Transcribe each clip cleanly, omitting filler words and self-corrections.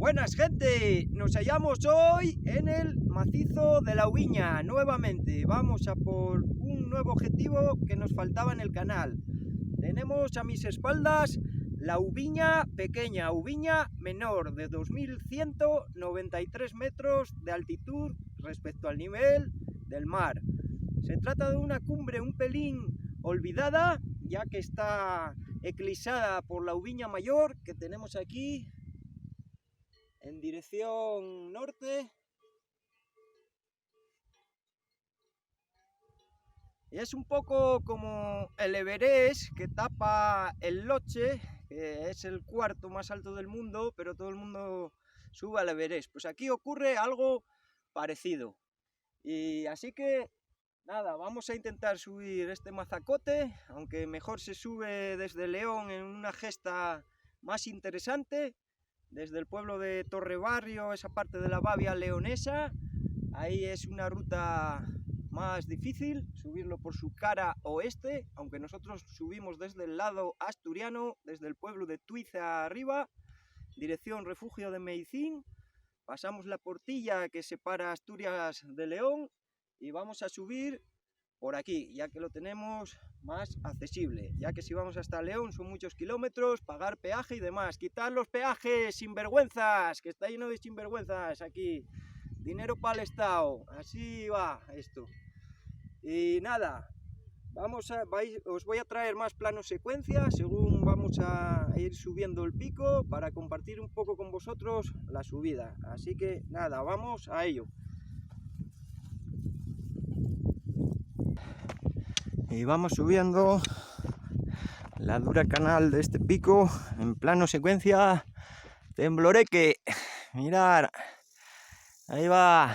Buenas gente, nos hallamos hoy en el macizo de la Ubiña nuevamente. Vamos a por un nuevo objetivo que nos faltaba en el canal. Tenemos a mis espaldas la Ubiña pequeña, Ubiña menor, de 2193 metros de altitud respecto al nivel del mar. Se trata de una cumbre un pelín olvidada, ya que está eclipsada por la Ubiña mayor que tenemos aquí en dirección norte, y es un poco como el Everest, que tapa el Loche, que es el cuarto más alto del mundo, pero todo el mundo sube al Everest. Pues aquí ocurre algo parecido, y así que nada, vamos a intentar subir este mazacote, aunque mejor se sube desde León en una gesta más interesante, desde el pueblo de Torrebarrio, esa parte de la Babia leonesa. Ahí es una ruta más difícil, subirlo por su cara oeste, aunque nosotros subimos desde el lado asturiano, desde el pueblo de Tuiza arriba, dirección Refugio de Meicín. Pasamos la portilla que separa Asturias de León y vamos a subir por aquí, ya que lo tenemos más accesible, ya que si vamos hasta León son muchos kilómetros, pagar peaje y demás. Quitar los peajes, sinvergüenzas, que está lleno de sinvergüenzas aquí, dinero para el Estado, así va esto. Y nada, os voy a traer más planos secuencia según vamos a ir subiendo el pico, para compartir un poco con vosotros la subida. Así que nada, vamos a ello. Y vamos subiendo la dura canal de este pico en plano secuencia tembloreque. Mirad, ahí va,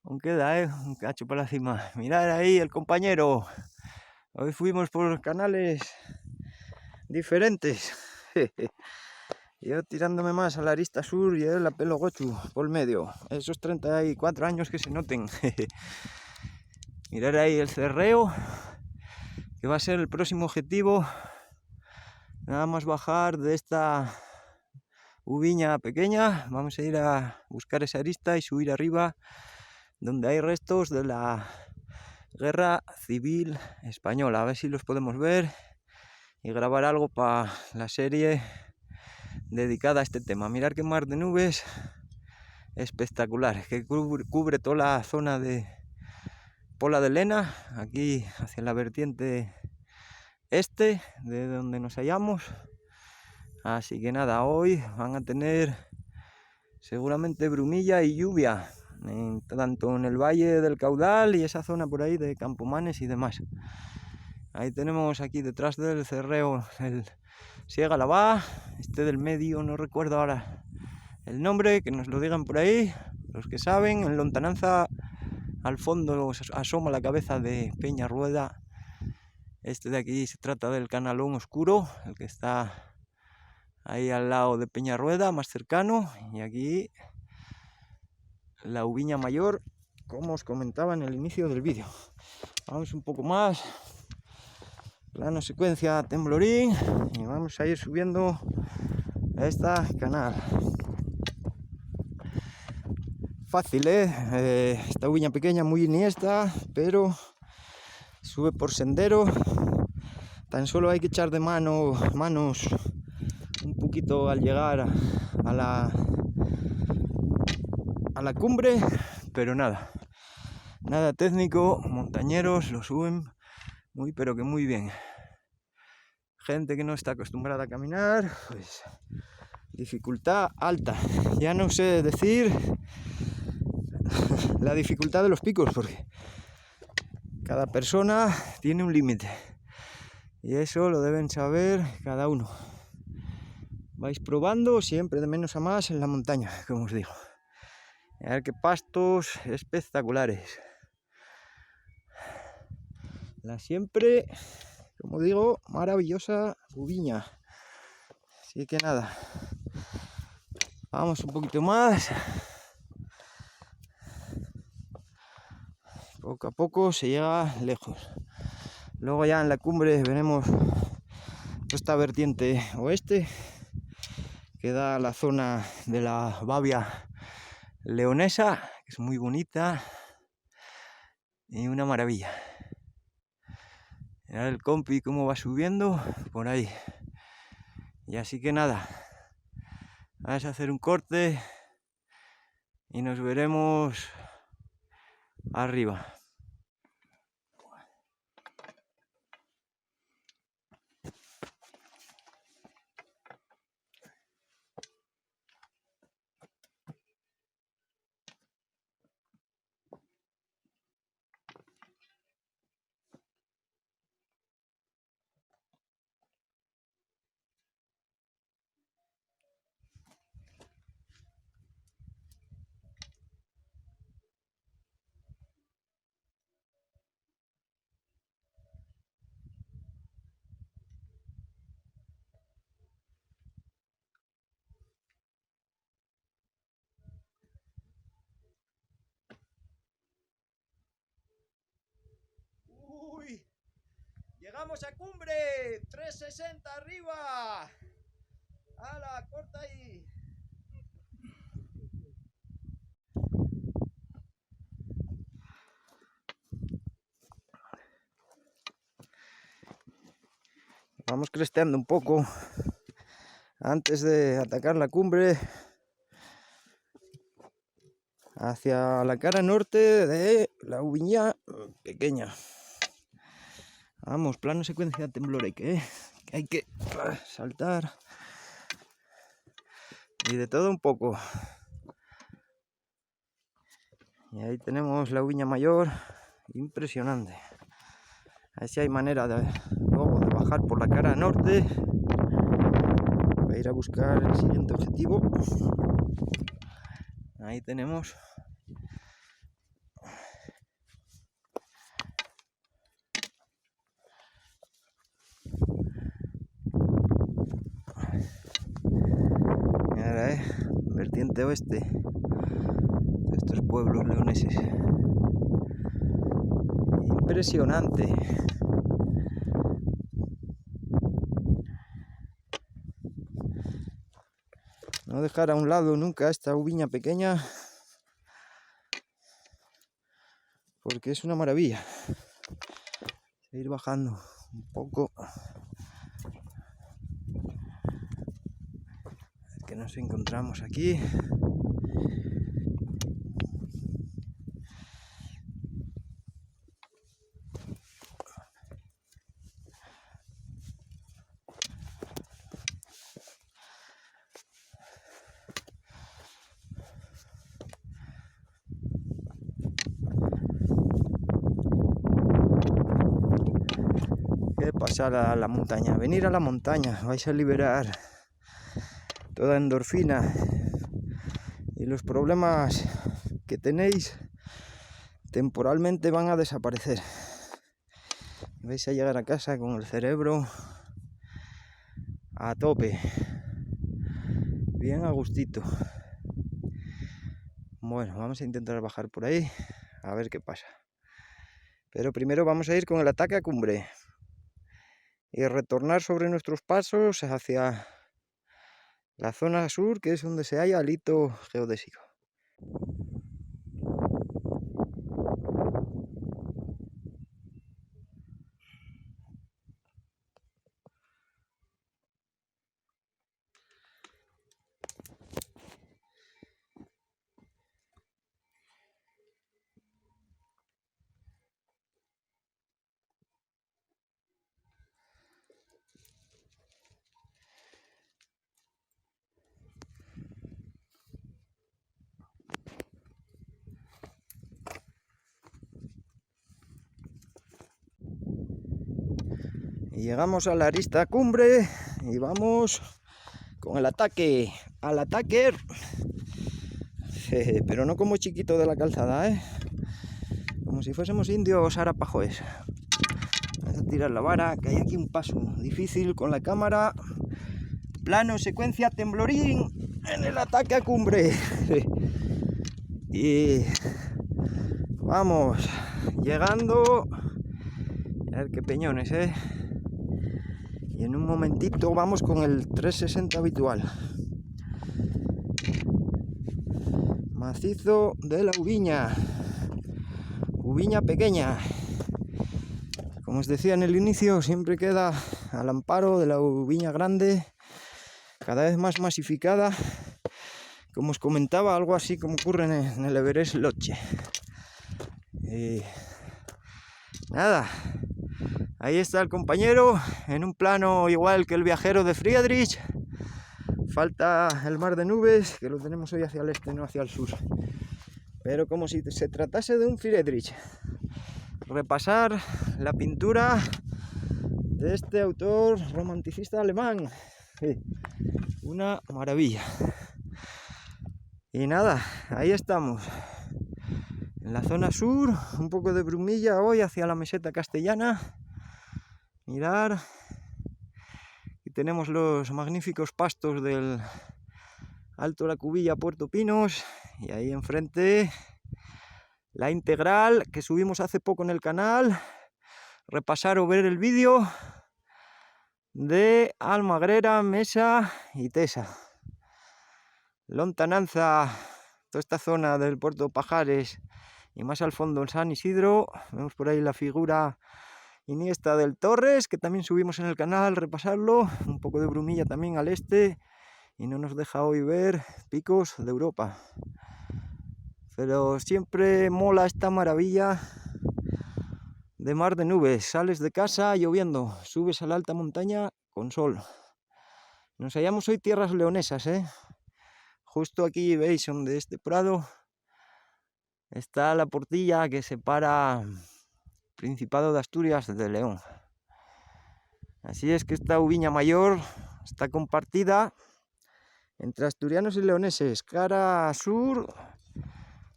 aún queda un cacho para la cima. Mirad ahí el compañero. Hoy fuimos por canales diferentes. Yo tirándome más a la arista sur y él a pelo gochu por medio. Esos 34 años que se noten. Mirad ahí el cerreo, que va a ser el próximo objetivo. Nada más bajar de esta Ubiña pequeña, vamos a ir a buscar esa arista y subir arriba, donde hay restos de la Guerra Civil Española. A ver si los podemos ver y grabar algo para la serie dedicada a este tema. Mirad qué mar de nubes espectacular, que cubre toda la zona de Pola de Lena, aquí hacia la vertiente este de donde nos hallamos. Así que nada, hoy van a tener seguramente brumilla y lluvia, tanto en el Valle del Caudal y esa zona por ahí de Campomanes y demás. Ahí tenemos aquí detrás del cerreo el Siega Lavá, este del medio no recuerdo ahora el nombre, que nos lo digan por ahí los que saben. En lontananza al fondo asoma la cabeza de Peñarrueda. Este de aquí se trata del Canalón Oscuro, el que está ahí al lado de Peñarrueda, más cercano. Y aquí la Ubiña mayor, como os comentaba en el inicio del vídeo. Vamos un poco más, plano secuencia temblorín, y vamos a ir subiendo a esta canal. Fácil, esta Ubiña pequeña muy iniesta, pero sube por sendero. Tan solo hay que echar de manos un poquito al llegar a la cumbre, pero nada técnico. Montañeros lo suben muy pero que muy bien. Gente que no está acostumbrada a caminar, pues dificultad alta. Ya no sé decir la dificultad de los picos, porque cada persona tiene un límite y eso lo deben saber cada uno. Vais probando siempre de menos a más en la montaña, como os digo. A ver qué pastos espectaculares. La siempre, como digo, maravillosa Ubiña. Así que nada, vamos un poquito más. Poco a poco se llega lejos. Luego ya en la cumbre veremos esta vertiente oeste, queda la zona de la Babia leonesa, que es muy bonita y una maravilla. Mirad el compi cómo va subiendo por ahí. Y así que nada, vamos a hacer un corte y nos veremos arriba. ¡Uy! ¡Llegamos a cumbre! ¡360 arriba! ¡Hala, corta ahí! Vamos cresteando un poco antes de atacar la cumbre hacia la cara norte de la Ubiña Pequeña. Vamos, plano secuencia Temblorek, que hay que saltar y de todo un poco. Y ahí tenemos la Ubiña Mayor, impresionante. A ver si hay manera de luego de bajar por la cara norte para ir a buscar el siguiente objetivo. Ahí tenemos ahora, vertiente oeste de estos pueblos leoneses. Impresionante. No dejar a un lado nunca esta Ubiña Pequeña, porque es una maravilla. Ir bajando un poco. Que nos encontramos aquí. ¿Qué pasar a la montaña? Venir a la montaña, vais a liberar toda endorfina y los problemas que tenéis temporalmente van a desaparecer. Vais a llegar a casa con el cerebro a tope, bien a gustito. Bueno, vamos a intentar bajar por ahí a ver qué pasa, pero primero vamos a ir con el ataque a cumbre y retornar sobre nuestros pasos hacia la zona sur, que es donde se halla el hito geodésico. Y llegamos a la arista cumbre y vamos con el ataque, al ataque, pero no como chiquito de la calzada, como si fuésemos indios arapajoes. Vamos a tirar la vara, que hay aquí un paso difícil con la cámara. Plano secuencia Temblorín en el ataque a cumbre. Y vamos llegando. A ver qué peñones, y en un momentito vamos con el 360 habitual. Macizo de la Ubiña. Ubiña pequeña. Como os decía en el inicio, siempre queda al amparo de la ubiña grande, cada vez más masificada. Como os comentaba, algo así como ocurre en el Everest Lodge. Nada, ahí está el compañero, en un plano igual que el viajero de Friedrich. Falta el mar de nubes, que lo tenemos hoy hacia el este, no hacia el sur. Pero como si se tratase de un Friedrich. Repasar la pintura de este autor romanticista alemán. Una maravilla. Y nada, ahí estamos. En la zona sur, un poco de brumilla hoy hacia la meseta castellana. Mirar. Aquí tenemos los magníficos pastos del Alto La Cubilla, Puerto Pinos. Y ahí enfrente la integral que subimos hace poco en el canal. Repasar o ver el vídeo de Almagrera, Mesa y Tesa. Lontananza, toda esta zona del puerto de Pajares y más al fondo en San Isidro. Vemos por ahí la figura Iniesta del Torres, que también subimos en el canal, repasarlo. Un poco de brumilla también al este y no nos deja hoy ver picos de Europa. Pero siempre mola esta maravilla de mar de nubes. Sales de casa lloviendo, subes a la alta montaña con sol. Nos hallamos hoy tierras leonesas, Justo aquí veis donde este prado está la portilla que separa Principado de Asturias de León. Así es que esta Ubiña Mayor está compartida entre asturianos y leoneses. Cara sur,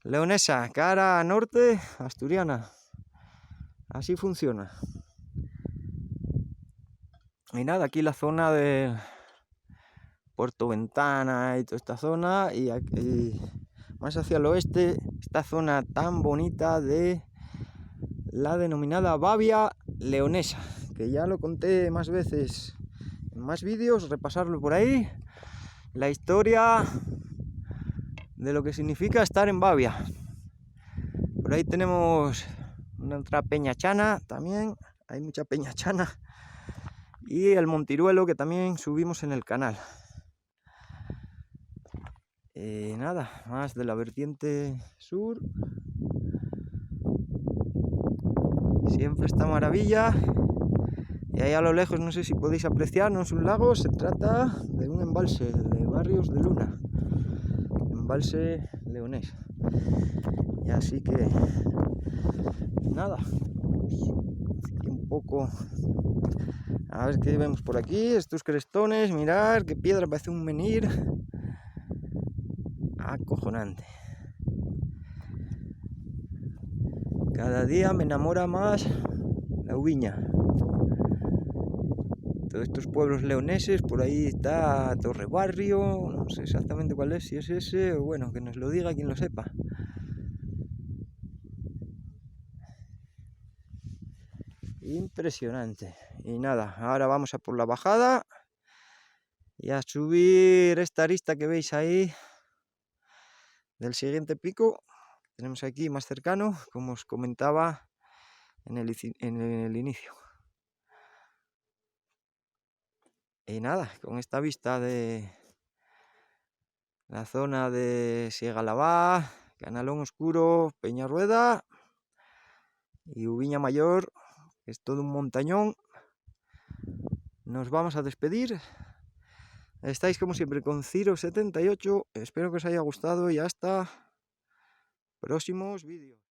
leonesa; cara norte, asturiana. Así funciona. Y nada, aquí la zona de Puerto Ventana y toda esta zona, y aquí, más hacia el oeste, esta zona tan bonita de la denominada Babia leonesa, que ya lo conté más veces en más vídeos, repasarlo por ahí, la historia de lo que significa estar en Babia. Por ahí tenemos una otra peña chana también, hay mucha peña chana, y el Montiruelo, que también subimos en el canal. Nada, más de la vertiente sur. Siempre esta maravilla. Y ahí a lo lejos, no sé si podéis apreciar, no es un lago, se trata de un embalse de Barrios de Luna. Embalse leonés. Y así que, nada, aquí un poco. A ver qué vemos por aquí, estos crestones, mirar qué piedra, parece un menhir. Acojonante. Cada día me enamora más la Ubiña. Todos estos pueblos leoneses, por ahí está Torre Barrio, no sé exactamente cuál es, si es ese, o bueno, que nos lo diga quien lo sepa. Impresionante. Y nada, ahora vamos a por la bajada y a subir esta arista que veis ahí del siguiente pico. Tenemos aquí más cercano, como os comentaba en el inicio. Y nada, con esta vista de la zona de Siegalavá, Canalón Oscuro, Peñarrueda y Ubiña Mayor, que es todo un montañón, nos vamos a despedir. Estáis como siempre con Ciro78, espero que os haya gustado y hasta próximos vídeos.